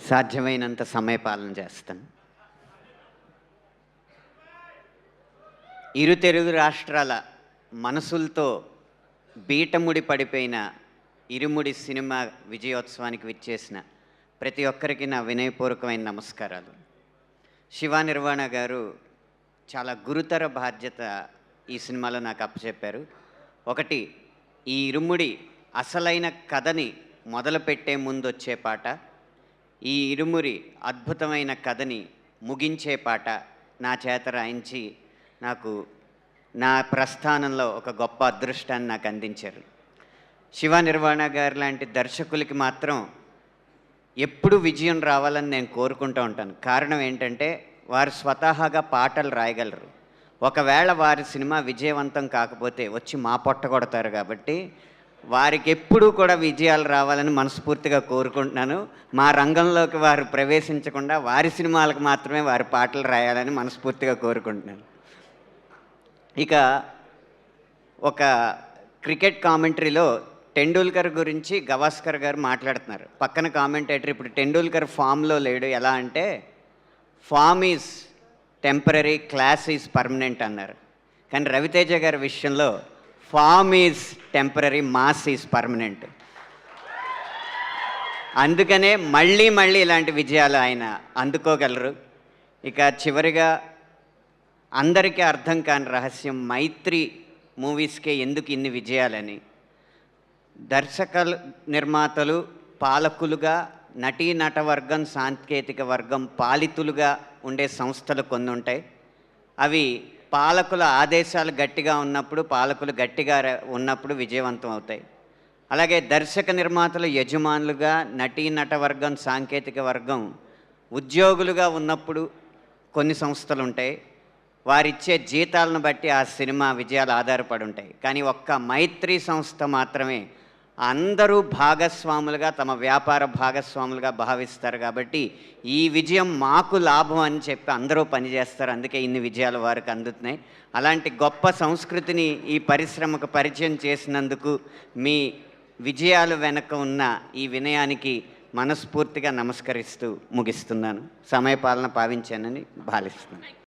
సాధ్యమైనంత సమయపాలన చేస్తాను. ఇరు తెలుగు రాష్ట్రాల మనసులతో బీటముడి పడిపోయిన ఇరుముడి సినిమా విజయోత్సవానికి విచ్చేసిన ప్రతి ఒక్కరికి నా వినయపూర్వకమైన నమస్కారాలు. శివ నిర్వాణ గారు చాలా గురుతర బాధ్యత ఈ సినిమాలో నాకు అప్పచెప్పారు. ఒకటి, ఈ ఇరుముడి అసలైన కథని మొదలుపెట్టే ముందు వచ్చే పాట, ఈ ఇరుముడి అద్భుతమైన కథని ముగించే పాట నా చేత రాయించి నాకు నా ప్రస్థానంలో ఒక గొప్ప అదృష్టాన్ని నాకు అందించారు. శివ నిర్వాణ గారు లాంటి దర్శకులకి మాత్రం ఎప్పుడు విజయం రావాలని నేను కోరుకుంటూ ఉంటాను. కారణం ఏంటంటే వారు స్వతహాగా పాటలు రాయగలరు. ఒకవేళ వారి సినిమా విజయవంతం కాకపోతే వచ్చి మా పొట్ట కొడతారు. కాబట్టి వారికి ఎప్పుడూ కూడా విజయాలు రావాలని మనస్ఫూర్తిగా కోరుకుంటున్నాను. మా రంగంలోకి వారు ప్రవేశించకుండా వారి సినిమాలకు మాత్రమే వారి పాటలు రాయాలని మనస్ఫూర్తిగా కోరుకుంటున్నాను. ఇక ఒక క్రికెట్ కామెంటరీలో టెండూల్కర్ గురించి గవాస్కర్ గారు మాట్లాడుతున్నారు. పక్కన కామెంటేటర్ ఇప్పుడు టెండూల్కర్ ఫామ్లో లేడు, ఎలా అంటే form is temporary, class is permanent అన్నారు. కానీ రవితేజ గారి విషయంలో form is temporary, mass is permanent. అందుకనే మళ్ళీ మళ్ళీ ఇలాంటి విజయాలు ఆయన అందుకోగలరు. ఇక చివరిగా అందరికీ అర్థం కాని రహస్యం, మైత్రి మూవీస్కే ఎందుకు ఇన్ని విజయాలని. దర్శకులు, నిర్మాతలు, పాలకులుగా, నటీ నటవర్గం, సాంకేతిక వర్గం, పాలితులుగా ఉండే సంస్థలు కొన్ని ఉంటాయి. అవి పాలకుల ఆదేశాలు గట్టిగా ఉన్నప్పుడు, పాలకులు గట్టిగా ఉన్నప్పుడు విజయవంతం అవుతాయి. అలాగే దర్శక నిర్మాతలు యజమానులుగా, నటీ నటవర్గం, సాంకేతిక వర్గం ఉద్యోగులుగా ఉన్నప్పుడు కొన్ని సంస్థలు ఉంటాయి. వారిచ్చే జీతాలను బట్టి ఆ సినిమా విజయాలు ఆధారపడి ఉంటాయి. కానీ ఒక్క మైత్రి సంస్థ మాత్రమే అందరూ భాగస్వాములుగా, తమ వ్యాపార భాగస్వాములుగా భావిస్తారు. కాబట్టి ఈ విజయం మాకు లాభం అని చెప్పి అందరూ పనిచేస్తారు. అందుకే ఇన్ని విజయాలు వారికి అందుతున్నాయి. అలాంటి గొప్ప సంస్కృతిని ఈ పరిశ్రమకు పరిచయం చేసినందుకు మీ విజయాలు వెనక ఉన్న ఈ వినయానికి మనస్ఫూర్తిగా నమస్కరిస్తూ ముగిస్తున్నాను. సమయపాలన పావించానని భావిస్తున్నాను.